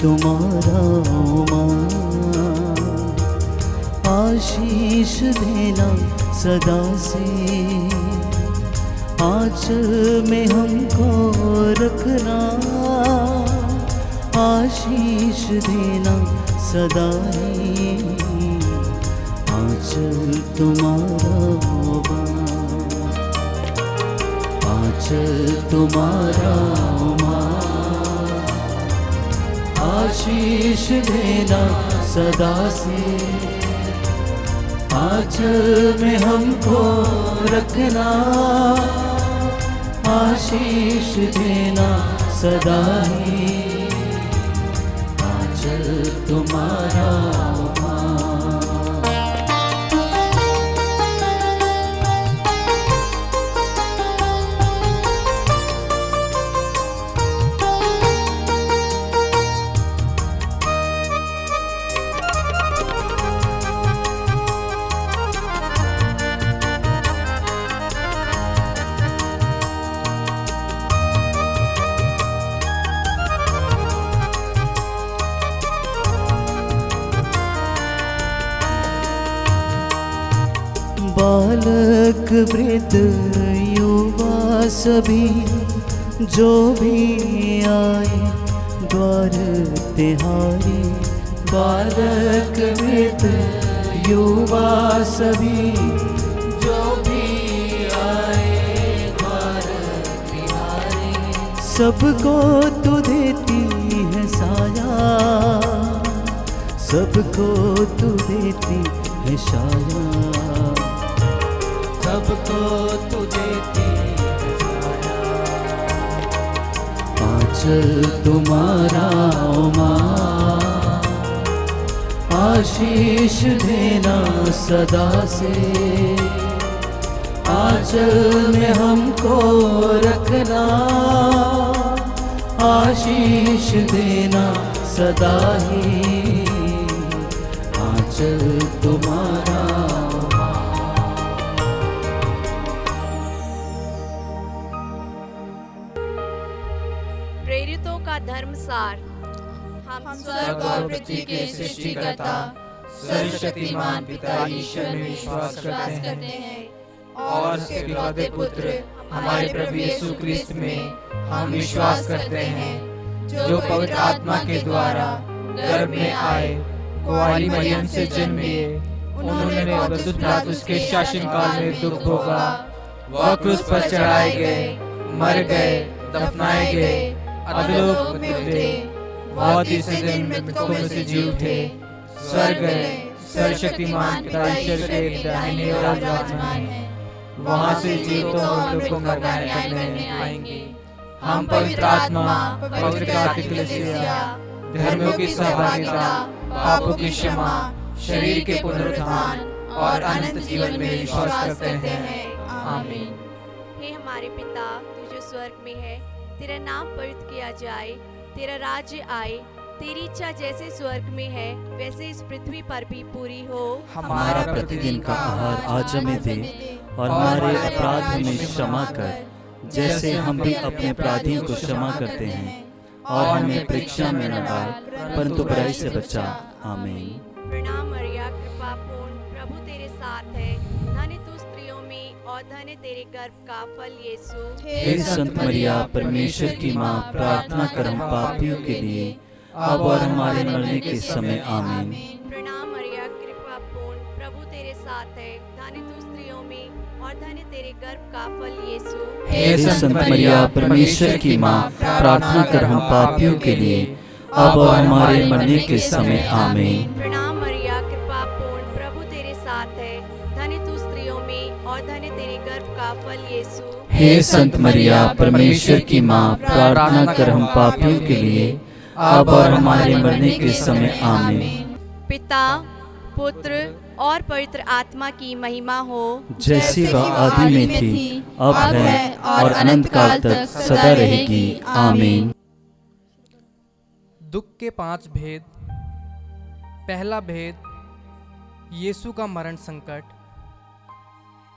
तुम्हारा माँ, आशीष देना सदा से, आंचल में हमको रखना, आशीष देना सदा ही, आंचल तुम्हारा माँ, आंचल तुम्हारा माँ, आशीष देना सदा से, आंचल में हमको रखना, आशीष देना सदा ही, आंचल तुम्हारा माँ। बालक वृद्ध युवा सभी जो भी आए द्वार तिहारी, बालक वृद्ध युवा सभी जो भी आए द्वार तिहारी, सबको तू देती है साया, सबको तू देती है साया, सबको तू देती है साया, आंचल तुम्हारा माँ, आशीष देना सदा से, आंचल में हमको रखना, आशीष देना सदा ही, आंचल तुम्हारा। प्रेरितों का धर्मसार। हम स्वर्ग और पृथ्वी के सृष्टिकर्ता सर्वशक्तिमान पिता ईश्वर में विश्वास करते हैं और उसके इकलौते पुत्र हमारे प्रभु यीशु क्रिस्त में हम विश्वास करते हैं, जो पवित्र आत्मा के द्वारा गर्भ में आए, कुंवारी मरियम से जन्मे, उन्होंने पौंतियुस पिलातुस के शासनकाल में दुख भोगा, वह क्रूस पर चढ़ाए गए, मर गए, दफनाए गए, अधोलोक में उतरे, वह तीसरे दिन मृतकों में से जी उठे, स्वर्ग गए, सर्वशक्तिमान पिता ईश्वर के दाहिने ओर विराजमान है, वहां से जीवितों और मृतकों का न्याय करने आएंगे। हम पवित्र आत्मा, पवित्र कैथोलिक कलीसिया, धर्मों की सहभागिता, पापों की क्षमा, शरीर के पुनरुत्थान और अनंत जीवन में विश्वास करते हैं। आमीन। हे हमारे पिता, तू जो स्वर्ग में है, तेरा नाम पवित्र किया जाए, तेरा राज्य आए, तेरी इच्छा जैसे स्वर्ग में है वैसे इस पृथ्वी पर भी पूरी हो। हमारा प्रतिदिन का आहार आज हमें दे, और हमारे अपराध हमें क्षमा कर, जैसे हम भी अपने अपराधियों को क्षमा करते हैं, और हमें परीक्षा में न डाल, परंतु बुराई से बचा। आमीन। प्रणाम मरिया, कृपा पूर्ण, प्रभु तेरे साथ है, धन्य तू स्त्रियों में और धन्य तेरे गर्भ का फल यीशु। हे संत मरिया, परमेश्वर की माँ, प्रार्थना कर हम पापियों के लिए, अब और हमारे मरने के समय। आमीन। प्रणाम मरिया, कृपा पूर्ण, प्रभु तेरे साथ है, धन्य तू स्त्रियों में और धन्य तेरे गर्भ का फल यीशु। हे संत मरिया, परमेश्वर की माँ, प्रार्थना कर हम पापियों के लिए, अब और हमारे मरने के समय। आमीन। प्रणाम मरिया, कृपा पूर्ण, प्रभु तेरे साथ है, धन्य तू स्त्रियों में और धन्य तेरे गर्भ का फल यीशु। हे संत मरिया, परमेश्वर की माँ, प्रार्थना कर हम पापियों के लिए, अब और हमारे मरने के समय। आमीन। पिता, पुत्र और पवित्र आत्मा की महिमा हो, जैसी वह आदि में थी, अब है और अनंत काल तक सदा रहेगी। आमीन। दुख के 5 भेद। पहला भेद, यीशु का मरण संकट।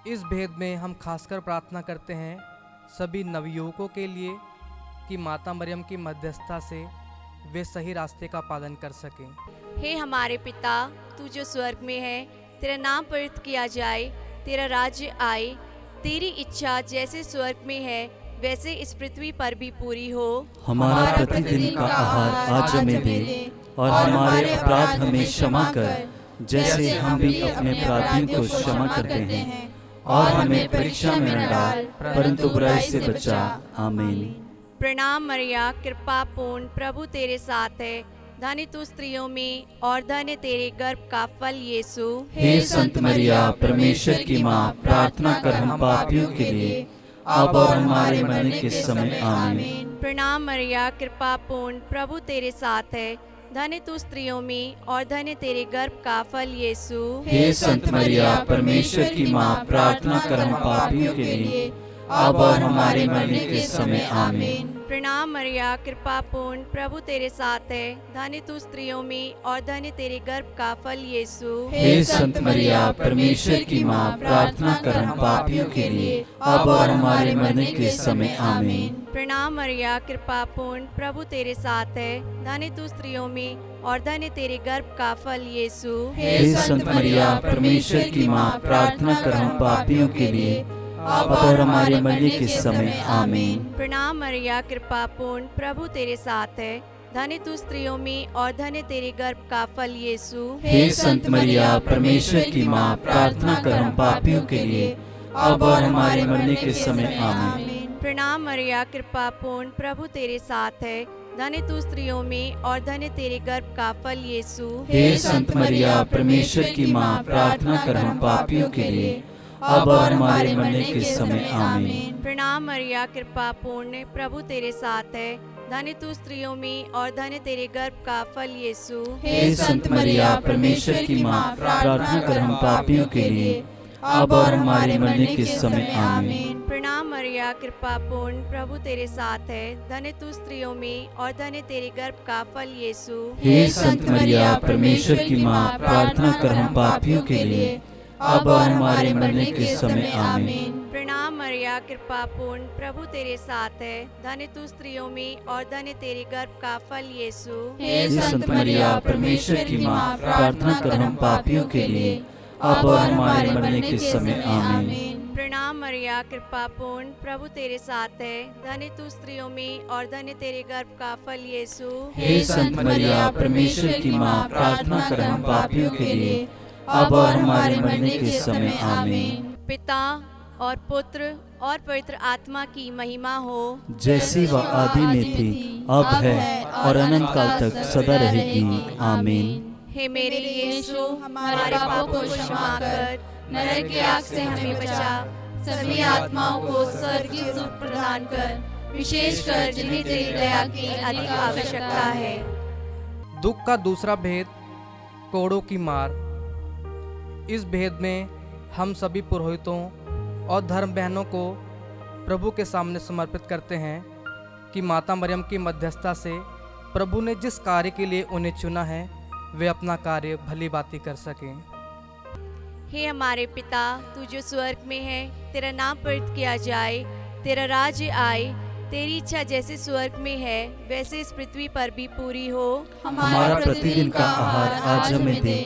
इस भेद में हम खासकर प्रार्थना करते हैं सभी नवयुवकों के लिए कि माता मरियम की मध्यस्थता से वे सही रास्ते का पालन कर सकें। हे हमारे पिता, तू जो स्वर्ग में है, तेरा नाम पवित्र किया जाए, तेरा राज्य आए, तेरी इच्छा जैसे स्वर्ग में है वैसे इस पृथ्वी पर भी पूरी हो। हमारा प्रतिदिन का आहार आज हमें दे, और हमारे अपराध हमें क्षमा कर, जैसे हम भी अपने अपराधियों को क्षमा करते हैं, और हमें परीक्षा में न डाल, परंतु बुराई से बचा। आमीन। प्रणाम मरिया, कृपा पूर्ण, प्रभु तेरे साथ है, धन्य तू स्त्रियों में और धन्य तेरे गर्भ का फल यीशु। हे संत मरिया, परमेश्वर की माँ, प्रार्थना कर हम पापियों के लिए, अब और हमारे मरने के समय। आमीन। प्रणाम मरिया, कृपा पूर्ण, प्रभु तेरे साथ है, धन्य तू स्त्रियों में और धन्य तेरे गर्भ का फल यीशु। हे संत मरिया, परमेश्वर की माँ, प्रार्थना कर हम पापियों के लिए, अब और हमारे मरने के समय। आमीन। प्रणाम मरिया, कृपा पूर्ण, प्रभु तेरे साथ है, धन्य तू स्त्रियों में और धन्य तेरे गर्भ का फल यीशु। हे संत मरिया, परमेश्वर की माँ, प्रार्थना कर हम पापियों के लिए, अब और हमारे मरने के समय। आमीन। प्रणाम मरिया, कृपा पूर्ण, प्रभु तेरे साथ है, धन्य तू स्त्रियों में और धन्य तेरे गर्भ का फल यीशु। हे संत मरिया, परमेश्वर की माँ, प्रार्थना कर हम पापियों के लिए, अब और हमारे मरने के समय। आमीन। प्रणाम मरिया, कृपा पूर्ण, प्रभु तेरे साथ है, धन्य तू स्त्रियों में और धन्य तेरे गर्भ का फल यीशु। हे संत मरिया, परमेश्वर की माँ, प्रार्थना कर हम पापियों के लिए, अब और हमारे मरने के समय। आमीन। प्रणाम मरिया, कृपा पूर्ण, प्रभु तेरे साथ है, धन्य तू स्त्रियों में और धन्य तेरे गर्भ का फल यीशु। हे संत मरिया, परमेश्वर की माँ, प्रार्थना कर हम पापियों के लिए, अब और हमारे मरने के समय। आमीन। प्रणाम मरिया, कृपा पूर्ण, प्रभु तेरे साथ है, धन्य तू स्त्रियों में और धन्य तेरे गर्भ का फल यीशु। हे संत मरिया, परमेश्वर की माँ, प्रार्थना कर हम पापियों के लिए, अब और हमारे मरने के समय। आमीन। प्रणाम मरिया, कृपा पूर्ण, प्रभु तेरे साथ है, धन्य तू स्त्रियों में और धन्य तेरे गर्भ का फल यीशु। हे संत मरिया, परमेश्वर की माँ, प्रार्थना कर हम पापियों के लिए, अब और हमारे मरने के समय। आमीन। प्रणाम मरिया, कृपा पूर्ण, प्रभु तेरे साथ है, धन्य तू स्त्रियों में और धन्य तेरे गर्भ का फल यीशु। हे संत मरिया, परमेश्वर की माँ, प्रार्थना कर हम पापियों के लिए, अब और हमारे मरने के समय। आमीन। प्रणाम मरिया, कृपा पूर्ण, प्रभु तेरे साथ है, धन्य तू स्त्रियों में और धन्य तेरे गर्भ का फल यीशु। हे संत मरिया, परमेश्वर की माँ, प्रार्थना कर हम पापियों के लिए, अब और हमारे मरने के समय। आमीन। पिता और पुत्र और पवित्र आत्मा की महिमा हो, जैसी वह आदि में थी, अब है और अनंत काल तक सदा रहेगी। आमीन। हे मेरे यीशु, हमारे पापों को क्षमा कर, नरक की आग से हमें बचा, सभी आत्माओं को स्वर्ग की सुख प्रदान कर, विशेषकर जिन्हें तेरी दया की अधिक आवश्यकता है। दुख का दूसरा भेद, कोड़ों की मार। इस भेद में हम सभी पुरोहितों और धर्म बहनों को प्रभु के सामने समर्पित करते हैं कि माता मरियम की मध्यस्थता से प्रभु ने जिस कार्य के लिए उन्हें चुना है वे अपना कार्य भली भांति कर सकें। हे हमारे पिता, तू जो स्वर्ग में है, तेरा नाम पवित्र किया जाए, तेरा राज्य आए, तेरी इच्छा जैसे स्वर्ग में है वैसे इस पृथ्वी पर भी पूरी हो। हमारा प्रतिदिन का आहार आज हमें दे,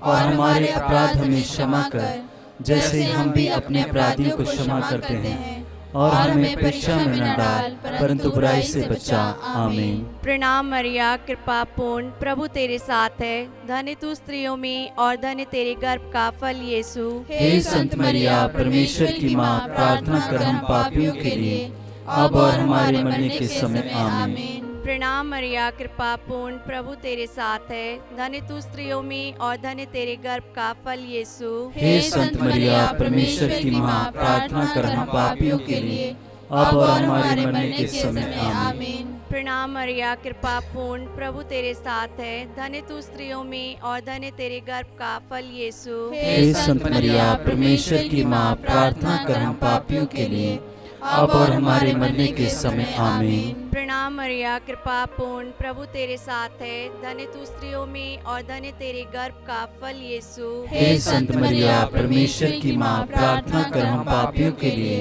और हमारे अपराध हमें क्षमा कर, जैसे हम भी अपने अपराधियों को क्षमा करते हैं, और हमें परीक्षा में न डाल, परंतु बुराई से बचा। आमीन। प्रणाम मरिया, कृपा पूर्ण, प्रभु तेरे साथ है, धन्य तू स्त्रियों में और धन्य तेरे गर्भ का फल यीशु। हे संत मरिया, परमेश्वर की माँ, प्रार्थना कर हम पापियों के लिए, अब और हमारे मरने के समय। आमीन। प्रणाम मरिया, कृपा पूर्ण, प्रभु तेरे साथ है, धन्य तू स्त्रियों में और धन्य तेरे गर्भ का फल यीशु। हे संत मरिया, परमेश्वर की माँ, प्रार्थना कर हम पापियों के लिए, अब और हमारे मरने के समय। आमीन। प्रणाम मरिया, कृपा पूर्ण, प्रभु तेरे साथ है, धन्य तू स्त्रियों में और धन्य तेरे गर्भ का फल यीशु। हे संत मरिया, परमेश्वर की माँ, प्रार्थना कर हम पापियों के लिए, अब और हमारे मरने के समय। आमीन। प्रणाम मरिया, कृपा पूर्ण, प्रभु तेरे साथ है, धन्य तू स्त्रियों में और धन्य तेरे गर्भ का फल यीशु। हे संत मरिया, परमेश्वर की माँ, प्रार्थना कर हम पापियों के लिए,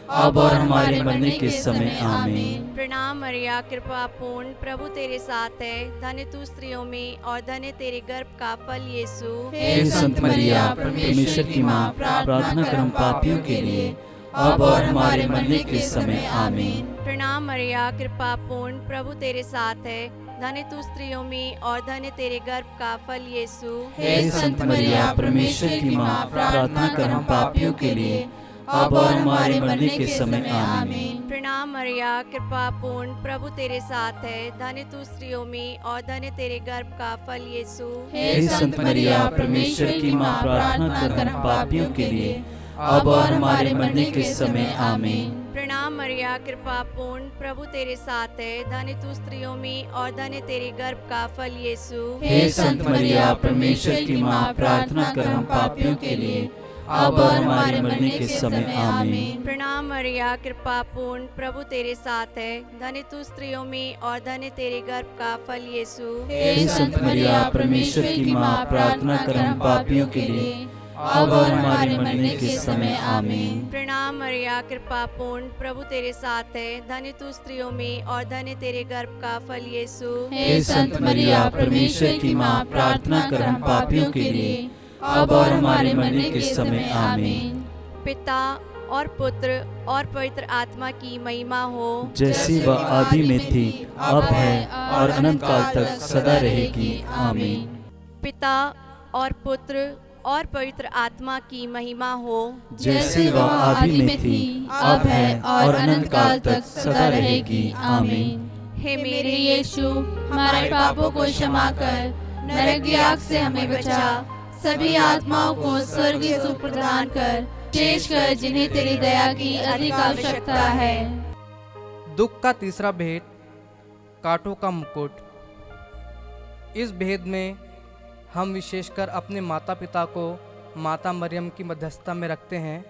अब और हमारे मरने के समय आमीन। प्रणाम मरिया, कृपा पूर्ण, प्रभु तेरे साथ है, धन्य तू स्त्रियों में और धन्य तेरे गर्भ का फल यीशु। हे संत मरिया, परमेश्वर की माँ, प्रार्थना कर हम पापियों के लिए, अब और हमारे मरने के समय आमीन। प्रणाम मरिया, कृपा पूर्ण, प्रभु तेरे साथ है, धन्य तू स्त्रियों में और धन्य तेरे गर्भ का फल यीशु। हे संत मरिया, परमेश्वर की माँ, प्रार्थना कर हम पापियों के लिए, अब और हमारे मरने के समय आमीन। प्रणाम मरिया, कृपा पूर्ण, प्रभु तेरे साथ है, धन्य तू स्त्रियों में और धन्य तेरे गर्भ का फल यीशु। हे संत मरिया, परमेश्वर की माँ, प्रार्थना कर हम पापियों के लिए, अब और हमारे मरने के समय आमीन। प्रणाम मरिया, कृपा पूर्ण, प्रभु तेरे साथ है, धन्य तू स्त्रियों में और धन्य तेरे गर्भ का फल यीशु। हे संत मरिया, परमेश्वर की माँ, प्रार्थना कर हम पापियों के लिए, अब और हमारे मरने के समय आमीन। प्रणाम मरिया, कृपा पूर्ण, प्रभु तेरे साथ है, धन्य तू स्त्रियों में और धन्य तेरे गर्भ का फल यीशु। हे संत मरिया, परमेश्वर की माँ, प्रार्थना कर हम पापियों के लिए, अब और हमारे मरने के समय आमीन। प्रणाम मरिया, कृपा पूर्ण, प्रभु तेरे साथ है, धन्य तू स्त्रियों में और धन्य तेरे गर्भ का फल यीशु। हे संत मरिया, परमेश्वर की माँ, प्रार्थना कर हम पापियों के लिए, अब और हमारे मरने के समय आमीन। पिता और पुत्र और पवित्र आत्मा की महिमा हो, जैसी वह आदि में थी, अब है और अनंत काल तक सदा रहेगी आमीन। पिता और पुत्र और पवित्र आत्मा की महिमा हो, जैसी वह आदि में थी, अब है और अनंत काल तक सदा रहेगी आमीन। हे मेरे यीशु, हमारे पापों को क्षमा कर, नरक की आग से हमें बचा, सभी आत्माओं को स्वर्गीय सुख प्रदान कर, विशेष कर जिन्हें तेरी दया की अधिक आवश्यकता है। दुख का तीसरा भेद, कांटों का मुकुट। इस भेद में हम विशेषकर अपने माता पिता को माता मरियम की मध्यस्थता में रखते हैं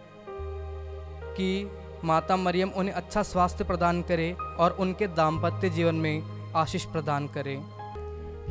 कि माता मरियम उन्हें अच्छा स्वास्थ्य प्रदान करे और उनके दाम्पत्य जीवन में आशीष प्रदान करे।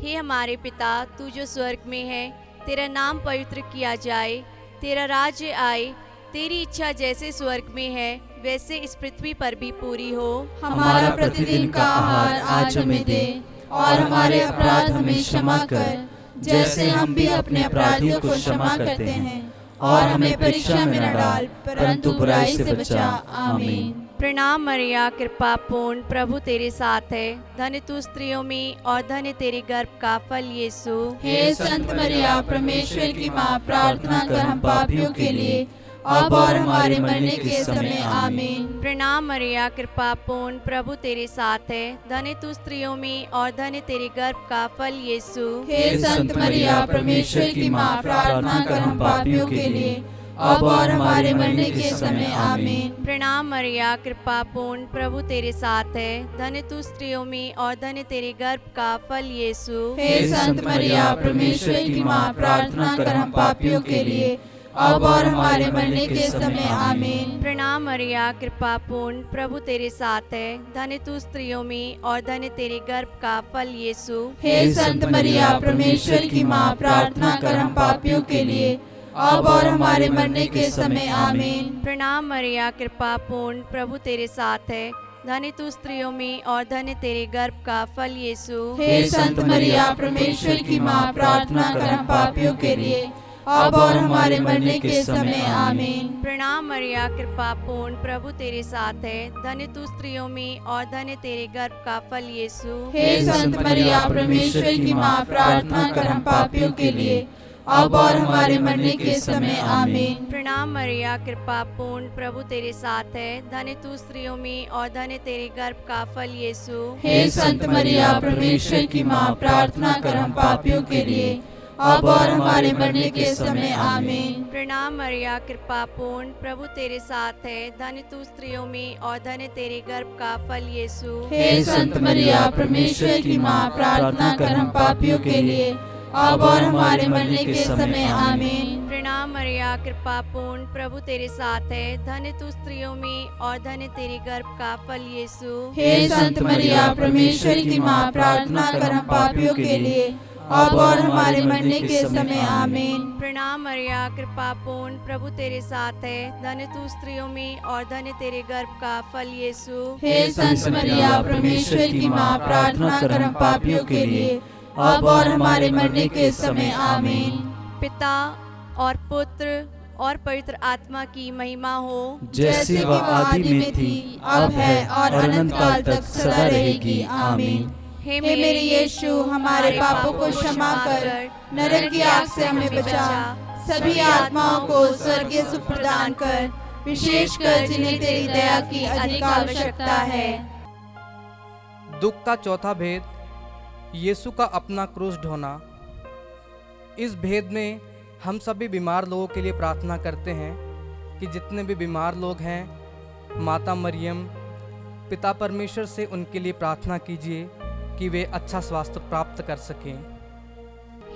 हे हमारे पिता, तू जो स्वर्ग में है, तेरा नाम पवित्र किया जाए, तेरा राज्य आए, तेरी इच्छा जैसे स्वर्ग में है वैसे इस पृथ्वी पर भी पूरी हो। हमारा प्रतिदिन का आहार आज हमें दे, और हमारे अपराध हमें क्षमा कर, जैसे हम भी अपने अपराधियों को क्षमा करते हैं, और हमें परीक्षा में न डाल, परंतु बुराई से बचा। आमीन। प्रणाम मरिया, कृपा पूर्ण, प्रभु तेरे साथ है, धन्य तू स्त्रियों में और धन्य तेरे गर्भ का फल यीशु। हे संत मरिया, परमेश्वर की माँ, प्रार्थना कर हम पापियों के लिए, अब और हमारे मरने के समय आमीन। प्रणाम मरिया, कृपा पूर्ण, प्रभु तेरे साथ है, धन्य तू स्त्रियों में और धन्य तेरे गर्भ का फल यीशु। हे संत मरिया, परमेश्वर की माँ, प्रार्थना कर हम पापियों के लिए, अब और हमारे मरने के समय आमीन। प्रणाम मरिया, कृपा पूर्ण, प्रभु तेरे साथ है, धन्य तू स्त्रियों में और धन्य तेरे गर्भ का फल यीशु। हे संत मरिया, परमेश्वर की माँ, प्रार्थना कर हम पापियों के लिए, अब और हमारे मरने के समय आमीन। प्रणाम मरिया, कृपा पूर्ण, प्रभु तेरे साथ है, धन्य तू स्त्रियों में और धन्य तेरे गर्भ का फल यीशु। हे संत मरिया, परमेश्वर की माँ, प्रार्थना कर हम पापियों के लिए, अब और हमारे मरने के समय आमीन। प्रणाम मरिया, कृपा पूर्ण, प्रभु तेरे साथ है, धन्य तू स्त्रियों में और धन्य तेरे गर्भ का फल यीशु। हे संत मरिया, परमेश्वर की माँ, प्रार्थना कर हम पापियों के लिए, अब और हमारे मरने के समय आमीन। प्रणाम मरिया, कृपा पूर्ण, प्रभु तेरे साथ है, धन्य तू स्त्रियों में और धन्य तेरे गर्भ का फल यीशु। हे संत मरिया, परमेश्वर की माँ, प्रार्थना कर हम पापियों के लिए, अब और हमारे मरने के समय आमीन। प्रणाम मरिया, कृपा पूर्ण, प्रभु तेरे साथ है, धन्य तू स्त्रियों में और धन्य तेरे गर्भ का फल यीशु। हे संत मरिया, परमेश्वर की माँ, प्रार्थना कर हम पापियों के लिए, अब और हमारे मरने के समय आमीन। प्रणाम मरिया, कृपा पूर्ण, प्रभु तेरे साथ है, धन्य तू स्त्रियों में और धन्य तेरे गर्भ का फल यीशु। हे संत मरिया, परमेश्वर की माँ, प्रार्थना कर हम पापियों के लिए, अब और हमारे मरने के समय आमीन। प्रणाम मरिया, कृपा पूर्ण, प्रभु तेरे साथ है। धन्य तू स्त्रियों में और धन्य तेरे गर्भ का फल यीशु। हे संत मरिया, परमेश्वर की माँ, प्रार्थना कर हम पापियों के लिए, अब और हमारे मरने के समय आमीन। प्रणाम मरिया, कृपा पूर्ण, प्रभु तेरे साथ है। धन्य तू स्त्रियों में और धन्य तेरे गर्भ का फल यीशु। हे संत मरिया, परमेश्वर की माँ, प्रार्थना कर हम पापियों के लिए, अब और हमारे मरने के समय आमीन। पिता और पुत्र और पवित्र आत्मा की महिमा हो, जैसे वह आदि में थी, अब है और अनंत काल तक सदा रहेगी। आमीन। हे मेरे यीशु, हमारे पापों को क्षमा कर, नरक की आग से हमें बचा, सभी आत्माओं को स्वर्गीय सुख प्रदान कर, विशेषकर जिन्हें तेरी दया की अधिक आवश्यकता है। दुख का चौथा भेद, यीशु का अपना क्रूस ढोना। इस भेद में हम सभी बीमार लोगों के लिए प्रार्थना करते हैं कि जितने भी बीमार लोग हैं, माता मरियम, पिता परमेश्वर से उनके लिए प्रार्थना कीजिए कि वे अच्छा स्वास्थ्य प्राप्त कर सकें।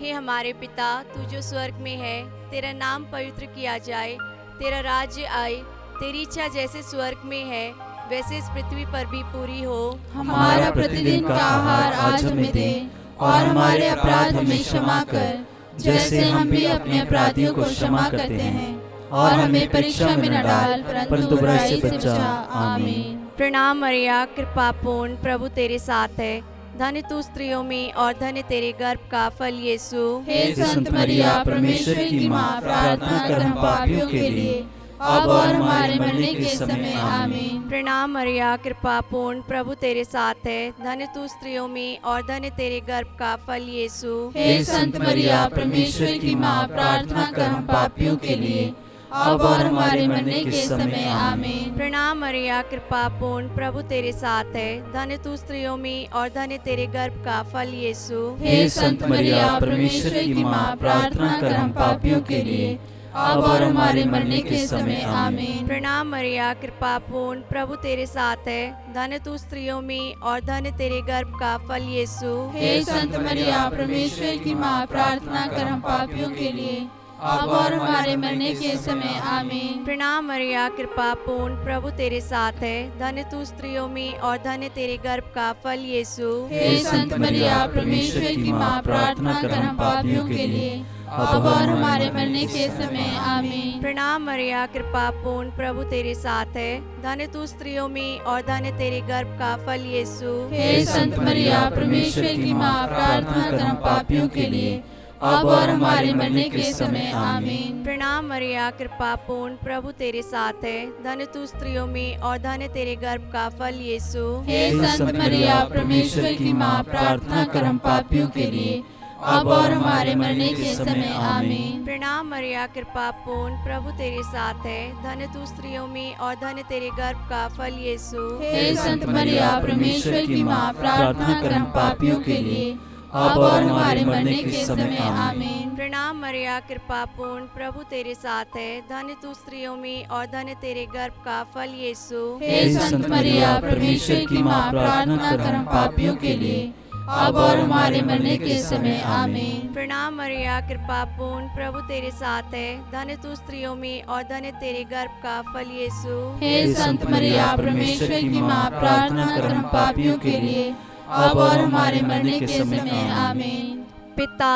हे हमारे पिता, तू जो स्वर्ग में है, तेरा नाम पवित्र किया जाए, तेरा राज्य आए, तेरी इच्छा जैसे स्वर्ग में है वैसे इस पृथ्वी पर भी पूरी हो। हमारा प्रतिदिन का आहार आज हमें दे, और हमारे अपराध हमें क्षमा कर, जैसे हम भी अपने अपराधियों को क्षमा करते हैं, और हमें परीक्षा में न डाल, परंतु बुराई से बचा। आमीन। प्रणाम मरिया, कृपा पूर्ण, प्रभु तेरे साथ है। धन्य तू स्त्रियों में और धन्य तेरे गर्भ का फल यीशु। हे संत मरिया, परमेश्वर की माँ, प्रार्थना कर हम पापियों के लिए, अब और हमारे मरने के समय आमीन। प्रणाम मरिया, कृपा पूर्ण, प्रभु तेरे साथ है। धन्य तू स्त्रियों में और धन्य तेरे गर्भ का फल यीशु। हे संत मरिया, परमेश्वर की माँ, प्रार्थना कर हम पापियों के लिए, अब और हमारे मरने के समय आमीन। प्रणाम मरिया, कृपा पूर्ण, प्रभु तेरे साथ है। धन्य तू स्त्रियों में और धन्य तेरे गर्भ का फल यीशु। हे संत मरिया, परमेश्वर की माँ, प्रार्थना कर हम पापियों के लिए, अब और हमारे मरने के समय आमीन। प्रणाम मरिया, कृपा पूर्ण, प्रभु तेरे साथ है। धन्य तू स्त्रियों में और धन्य तेरे गर्भ का फल यीशु। हे संत मरिया, परमेश्वर की माँ, प्रार्थना कर हम पापियों के लिए, अब और हमारे मरने के समय आमीन। प्रणाम मरिया, कृपा पूर्ण, प्रभु तेरे साथ है। धन्य तू स्त्रियों में और धन्य तेरे गर्भ का फल यीशु। हे संत मरिया, परमेश्वर की माँ, प्रार्थना कर हम पापियों के लिए, अब और हमारे मरने के समय आमीन। प्रणाम मरिया, कृपा पूर्ण, प्रभु तेरे साथ है। धन्य तू स्त्रियों में और धन्य तेरे गर्भ का फल यीशु। हे संत मरिया, परमेश्वर की माँ, प्रार्थना कर हम पापियों के लिए, अब और हमारे मरने के समय आमीन। प्रणाम मरिया, कृपा पूर्ण, प्रभु तेरे साथ है। धन्य तू स्त्रियों में और धन्य तेरे गर्भ का फल यीशु। हे संत मरिया, परमेश्वर की माँ, प्रार्थना कर हम पापियों के लिए, अब और हमारे मरने के समय आमीन। प्रणाम मरिया, कृपा पूर्ण, प्रभु तेरे साथ है। धन्य तू स्त्रियों में और धन्य तेरे गर्भ का फल यीशु। हे संत मरिया, परमेश्वर की माँ, प्रार्थना कर हम पापियों के लिए, अब और हमारे मरने के समय आमीन। प्रणाम मरिया, कृपा पूर्ण, प्रभु तेरे साथ है। धन्य तू स्त्रियों में और धन्य तेरे गर्भ का फल यीशु। हे संत मरिया, परमेश्वर की माँ, प्रार्थना कर हम पापियों के लिए, अब और हमारे मरने के समय आमीन। प्रणाम मरिया, कृपा पूर्ण, प्रभु तेरे साथ है। धन्य तू स्त्रियों में और धन्य तेरे गर्भ का फल यीशु। हे संत मरिया, परमेश्वर की माँ, प्रार्थना कर हम पापियों के लिए, अब और हमारे मरने के समय आमीन। पिता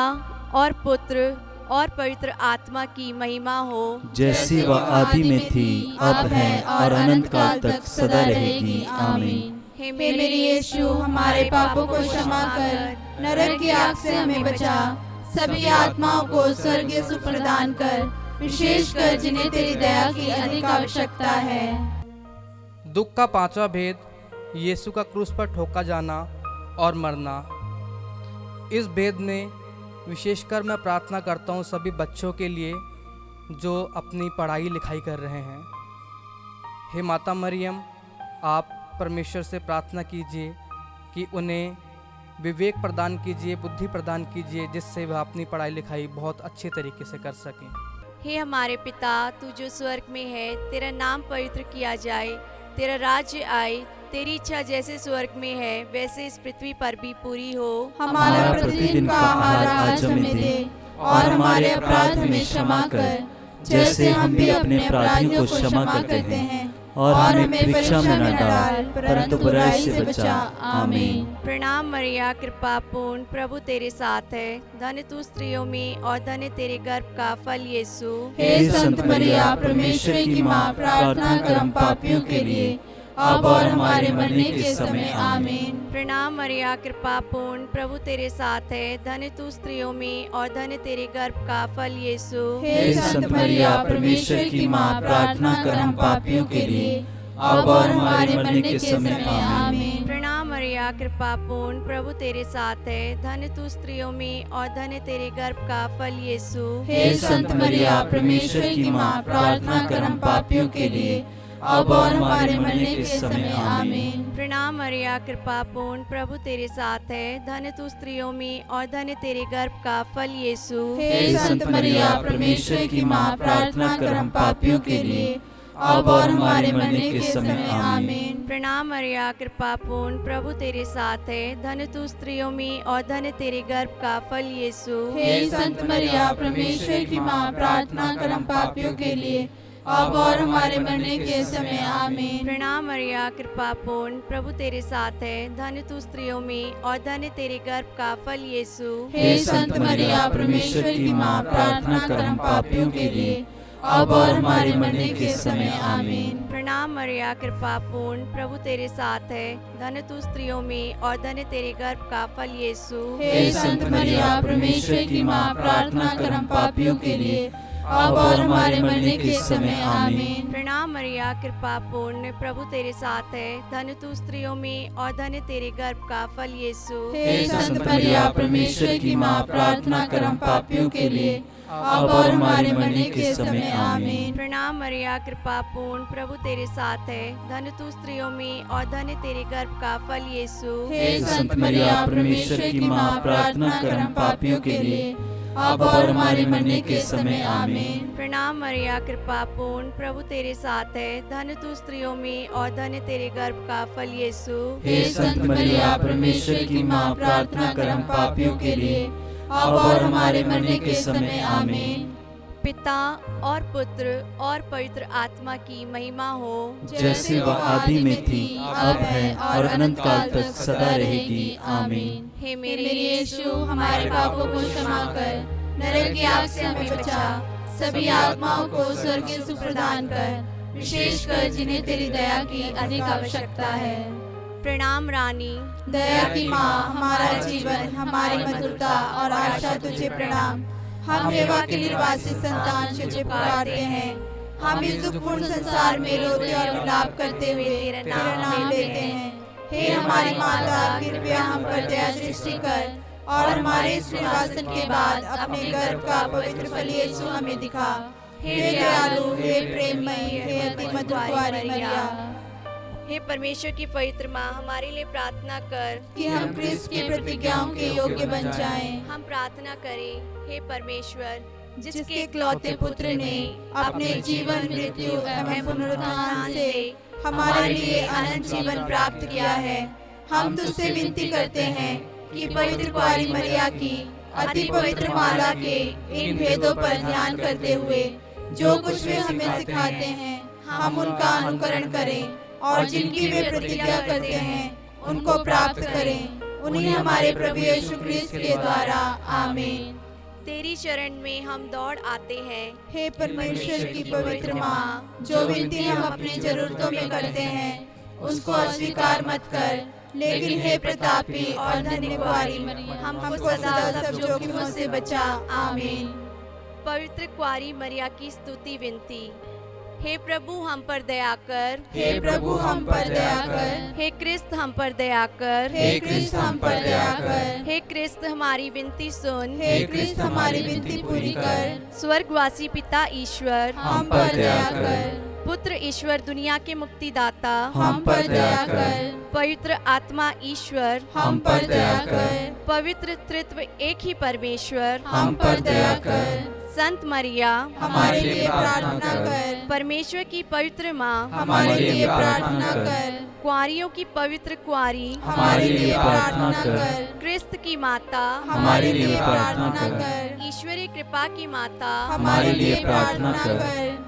और पुत्र और पवित्र आत्मा की महिमा हो, जैसी वह आदि में थी, अब है और अनंत काल तक सदा रहेगी। आमीन। हे मेरे यीशु, हमारे पापों को क्षमा कर, नरक की आग से हमें बचा, सभी आत्माओं को स्वर्गीय सुख प्रदान कर, विशेषकर जिन्हें तेरी दया की अधिक आवश्यकता है। दुख का पांचवा भेद, यीशु का क्रूस पर ठोका जाना और मरना। इस भेद में विशेषकर मैं प्रार्थना करता हूँ सभी बच्चों के लिए जो अपनी पढ़ाई लिखाई कर रहे हैं। हे माता मरियम, आप परमेश्वर से प्रार्थना कीजिए कि उन्हें विवेक प्रदान कीजिए, बुद्धि प्रदान कीजिए, जिससे वह अपनी पढ़ाई लिखाई बहुत अच्छे तरीके से कर सकें। हे हमारे पिता, तू जो स्वर्ग में है, तेरा नाम पवित्र किया जाए, तेरा राज्य आए, तेरी इच्छा जैसे स्वर्ग में है वैसे इस पृथ्वी पर भी पूरी हो। हमारा प्रतिदिन का आहार आज हमें दे, और हमारे अपराध हमें क्षमा कर, जैसे हम भी अपने अपराधियों को क्षमा करते हैं। और हमें परीक्षा में न डाल, परंतु बुराई से बचा। आमीन। प्रणाम मरिया, कृपा पूर्ण, प्रभु तेरे साथ है। धन्य तू स्त्रियों में और धन्य तेरे गर्भ का फल यीशु। हे संत मरिया, परमेश्वर की माँ, प्रार्थना कर हम पापियों के लिए, अब और हमारे मरने के समय। आमीन। प्रणाम मरिया, कृपा पूर्ण, प्रभु तेरे साथ है। धन्य तू स्त्रियों में और धन्य तेरे गर्भ का फल यीशु। हे संत मरिया, परमेश्वर की माँ, प्रार्थना कर हम पापियों के लिए, अब और हमारे मरने के समय। आमीन। प्रणाम मरिया, कृपा पूर्ण, प्रभु तेरे साथ है। धन्य तू स्त्रियों में और धन्य तेरे गर्भ का फल यीशु। हे संत मरिया, परमेश्वर की माँ, प्रार्थना कर हम पापियों के लिए, अब और हमारे मरने के समय। आमीन। प्रणाम मरिया, कृपा पूर्ण, प्रभु तेरे साथ है। धन्य तू स्त्रियों में और धन्य तेरे गर्भ का फल यीशु। हे संत मरिया, परमेश्वर की माँ, प्रार्थना कर हम पापियों के लिए, अब और हमारे मरने के समय। आमीन। प्रणाम मरिया, कृपा पूर्ण, प्रभु तेरे साथ है। धन्य तू स्त्रियों में और धन्य तेरे गर्भ का फल यीशु। हे संत मरिया, परमेश्वर की माँ, प्रार्थना कर हम पापियों के लिए, अब और हमारे मरने के समय। आमीन। प्रणाम मरिया, कृपा पूर्ण, प्रभु तेरे साथ है। धन्य तू स्त्रियों में और धन्य तेरे गर्भ का फल यीशु। हे संत मरिया, परमेश्वर की माँ, प्रार्थना कर हम पापियों के लिए, अब और हमारे मरने के समय। आमीन। प्रणाम मरिया, कृपा पूर्ण, प्रभु तेरे साथ है। धन्य तू स्त्रियों में और धन्य तेरे गर्भ का फल यीशु। हे संत मरिया, परमेश्वर की माँ, प्रार्थना कर हम पापियों के लिए, अब और हमारे मरने के समय। आमीन। प्रणाम मरिया, कृपा पूर्ण, प्रभु तेरे साथ है। धन्य तू स्त्रियों में और धन्य तेरे गर्भ का फल यीशु। हे संत मरिया, परमेश्वर की माँ, प्रार्थना कर हम पापियों के लिए, अब और हमारे मरने के समय। आमीन। प्रणाम मरिया, कृपा पूर्ण, प्रभु तेरे साथ है। धन्य तू स्त्रियों में और धन्य तेरे गर्भ का फल यीशु। हे संत मरिया, परमेश्वर की माँ, प्रार्थना कर हम पापियों के लिए, अब और हमारे मरने के समय। आमीन। प्रणाम मरिया, कृपा पूर्ण, प्रभु तेरे साथ है। धन्य तू स्त्रियों में और धन्य तेरे गर्भ का फल यीशु। हे संत मरिया, परमेश्वर की माँ, प्रार्थना कर हम पापियों के लिए, अब और हमारे मरने के समय। आमीन। पिता और पुत्र और पवित्र आत्मा की महिमा हो, जैसे वह आदि में थी, अब है और अनंत काल तक सदा रहेगी। आमीन। हे मेरे यीशु, हमारे पापों को क्षमा कर, नरक की आग से हमें बचा, सभी आत्माओं को स्वर्ग की सुख प्रदान कर, विशेषकर जिन्हें तेरी दया की अधिक आवश्यकता है। प्रणाम रानी, दया की माँ, हमारा जीवन, हमारी मधुरता और आशा तुझे प्रणाम। हम हेवा के निर्वासी संतान तुझे पुकारते हैं। हम इस दुखपूर्ण संसार में रोते और विलाप करते हुए तेरा नाम लेते हैं। हे हमारी माता, कृपया हम पर दया दृष्टि कर, और हमारे इस निर्वासन के बाद अपने गर्भ का पवित्र फल यीशु हमें दिखा। हे दयालु, हे प्रेममयी, हे अति मधुर कुंवारी मरिया, हे परमेश्वर की पवित्र माँ, हमारे लिए प्रार्थना कर कि हम क्रिस्त की प्रतिज्ञाओं के योग्य बन जाएं। हम प्रार्थना करें। हे परमेश्वर, जिसके इकलौते पुत्र ने अपने जीवन, मृत्यु एवं पुनरुत्थान से हमारे लिए अनंत जीवन प्राप्त किया है, हम तुझसे विनती करते हैं कि पवित्र कुंवारी मरिया की अति पवित्र माला के इन भेदों पर ध्यान करते हुए जो कुछ वे हमें सिखाते हैं, हम उनका अनुकरण करें, और जिनकी वे प्रतिज्ञा करते हैं उनको प्राप्त करें। उन्हीं हमारे प्रभु यीशु क्रिस्त के द्वारा। आमीन। तेरी शरण में हम दौड़ आते हैं। हे परमेश्वर की पवित्र माँ, जो विनती हम अपनी जरूरतों में करते हैं उसको अस्वीकार मत कर, लेकिन हे प्रतापी और धन्य कुंवारी मरिया, हमको सदा सब जोखिमों से बचा। आमीन। पवित्र कुंवारी मरिया की स्तुति विनती। हे प्रभु, हम पर दया कर। हे प्रभु, हम पर दया कर। हे क्रिस्त, हम पर दया कर। हे क्रिस्त, हम पर दया कर। हे क्रिस्त, हमारी विनती सुन। हे क्रिस्त, हमारी विनती पूरी कर। स्वर्गवासी पिता ईश्वर, हम पर दया कर। पुत्र ईश्वर, दुनिया के मुक्तिदाता, हम पर दया कर। पवित्र आत्मा ईश्वर, हम पर दया कर। पवित्र त्रित्व एक ही परमेश्वर, हम पर दया कर। संत मरिया हमारे लिए प्रार्थना कर। परमेश्वर की पवित्र माँ हमारे लिए प्रार्थना कर। कुंवारियों की पवित्र कुंवारी हमारे लिए प्रार्थना कर। क्रिस्त की माता हमारे लिए प्रार्थना कर। ईश्वरीय कृपा की माता हमारे लिए प्रार्थना कर।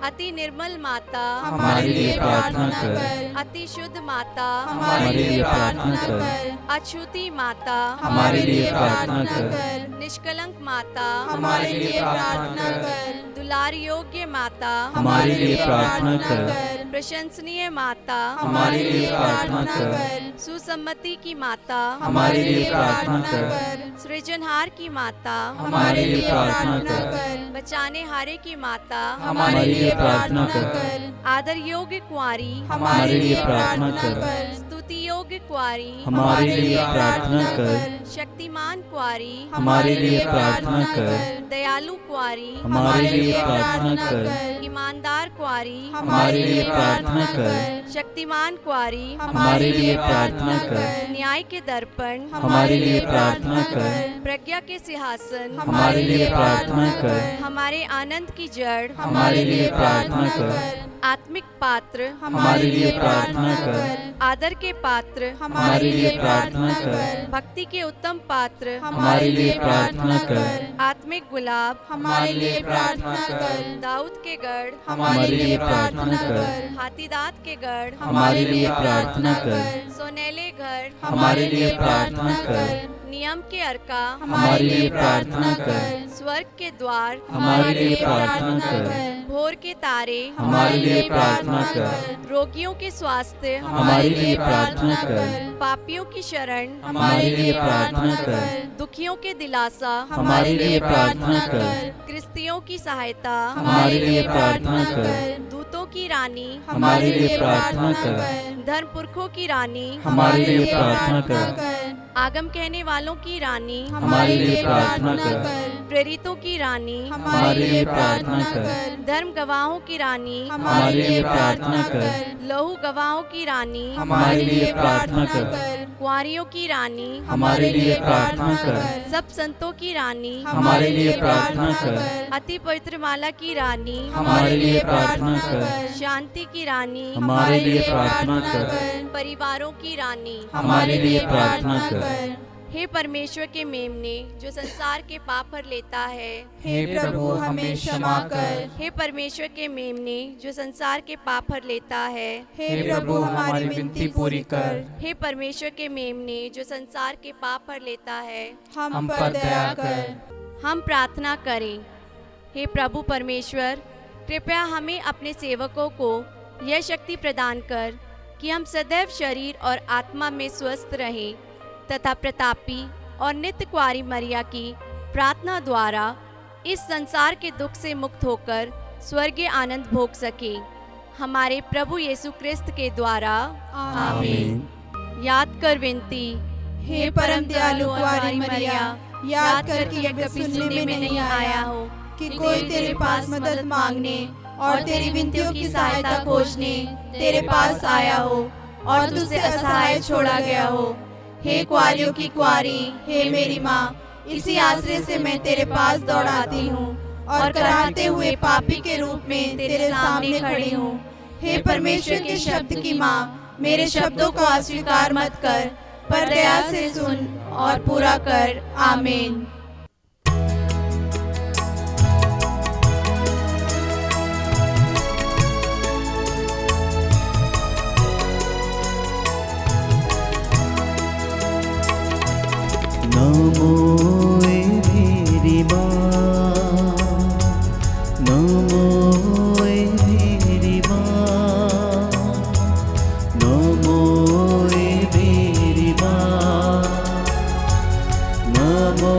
अति निर्मल माता हमारे लिए प्रार्थना कर। अति शुद्ध माता हमारे लिए प्रार्थना कर। अछूती माता हमारे लिए प्रार्थना कर। निष्कलंक माता हमारे लिए प्रार्थना कर। दुलार योग्य माता हमारे लिए प्रार्थना कर। प्रशंसनीय माता हमारे लिए प्रार्थना कर। सुसम्मति की माता हमारे लिए प्रार्थना कर। सृजनहार की माता हमारे लिए प्रार्थना कर। बचाने हारे की माता हमारे लिए प्रार्थना कर। आदर योग्य कुंवारी हमारे लिए प्रार्थना कर। स्तुति योग्य कुंवारी हमारे लिए प्रार्थना कर। शक्तिमान कुंवारी हमारे लिए प्रार्थना कर। दयालु कुंवारी हमारे लिए प्रार्थना कर। ईमानदार कुंवारी हमारे लिए प्रार्थना कर। शक्तिमान कुंवारी हमारे लिए प्रार्थना कर। न्याय के दर्पण हमारे लिए प्रार्थना कर। प्रज्ञा के सिंहासन हमारे लिए प्रार्थना कर। हमारे आनंद की जड़ हमारे लिए प्रार्थना कर। आत्मिक पात्र हमारे लिए प्रार्थना कर। आदर के पात्र हमारे लिए प्रार्थना कर। भक्ति के उत्तम पात्र हमारे लिए प्रार्थना कर। आत्मिक गुलाब हमारे लिए प्रार्थना कर। दाऊद के गढ़ हमारे लिए प्रार्थना कर। हाथीदांत के गढ़ हमारे लिए प्रार्थना कर। सोनेले घर हमारे लिए प्रार्थना कर। नियम के अर्का हमारे लिए प्रार्थना कर। स्वर्ग के द्वार हमारे लिए प्रार्थना कर। भोर के तारे हमारे लिए प्रार्थना कर। रोगियों के स्वास्थ्य हमारे लिए प्रार्थना कर। पापियों की शरण हमारे लिए प्रार्थना कर। दुखियों के दिलासा हमारे लिए प्रार्थना कर। क्रिस्तियों की सहायता हमारे लिए प्रार्थना कर। दूतों की रानी हमारे लिए प्रार्थना कर। धर्म पुरखों की रानी हमारे लिए प्रार्थना कर। आगम कहने वालों की रानी हमारे लिए प्रार्थना कर। प्रेरितों की रानी हमारे लिए प्रार्थना कर। धर्म गवाहों की रानी हमारे लिए प्रार्थना कर। लहू गवाहों की रानी हमारे लिए प्रार्थना कर। कुंवारियों की रानी हमारे लिए प्रार्थना कर। सब संतों की रानी हमारे लिए प्रार्थना कर। अति पवित्र माला की रानी हमारे लिए प्रार्थना कर। शांति की रानी हमारे लिए प्रार्थना कर। परिवारों की रानी हमारे लिए प्रार्थना कर। हे परमेश्वर के मेमने जो संसार के पाप भर लेता है, हे प्रभु हमें क्षमा कर। हे परमेश्वर के मेमने जो संसार के पाप भर लेता है, हे प्रभु हमारी विनती पूरी कर। हे परमेश्वर के मेमने जो संसार के पाप भर लेता है, हम पर दया कर। हम प्रार्थना करें। हे प्रभु परमेश्वर, कृपया हमें अपने सेवकों को यह शक्ति प्रदान कर कि हम सदैव शरीर और आत्मा में स्वस्थ रहें तथा प्रतापी और नित्य कुंवारी मरिया की प्रार्थना द्वारा इस संसार के दुख से मुक्त होकर स्वर्गीय आनंद भोग सके। हमारे प्रभु यीशु क्रिस्त के द्वारा आमीन। याद कर विनती। हे परम दयालु कुंवारी मरिया, याद कर कि यह कभी सुनने में नहीं आया हो कि कोई तेरे पास मदद मांगने और तेरी विनतियों की सहायता खोजने तेरे पास आया हो और तुझसे असहाय छोड़ा गया हो। हे कुंवारियों की कुंवारी, हे मेरी माँ, इसी आश्रय से मैं तेरे पास दौड़ाती हूँ और कराहते हुए पापी के रूप में तेरे सामने खड़ी हूँ। हे परमेश्वर के शब्द की माँ, मेरे शब्दों को अस्वीकार मत कर, पर दया से सुन और पूरा कर। आमीन। नमो मेरी माँ, नमो मेरी माँ, नमो मेरी माँ, नमो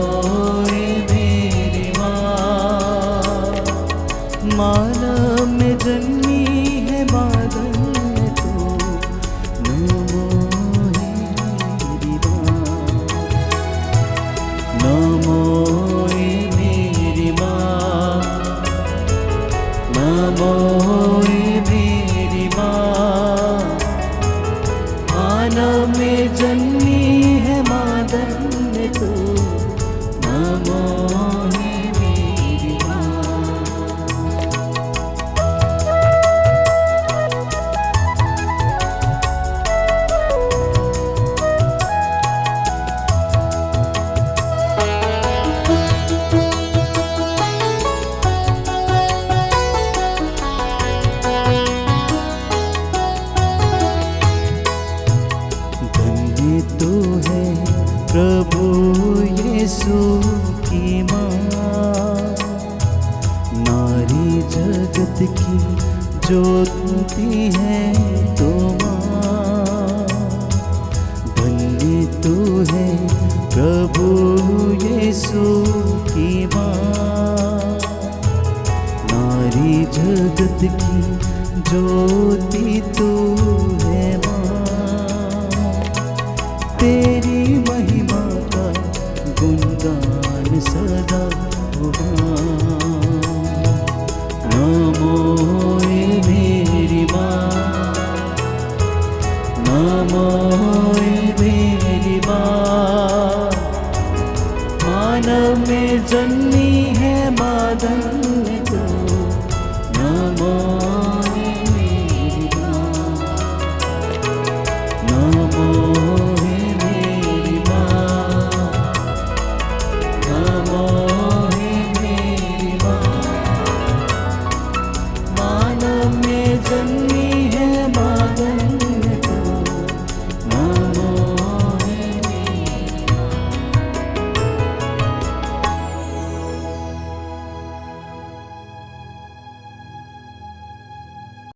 ज्योति है तो माँ, धन्य तू है प्रभु यीशु की माँ। नारी जगत की ज्योति तू है माँ, तेरी महिमा का गुणगान सदा होगा। नमो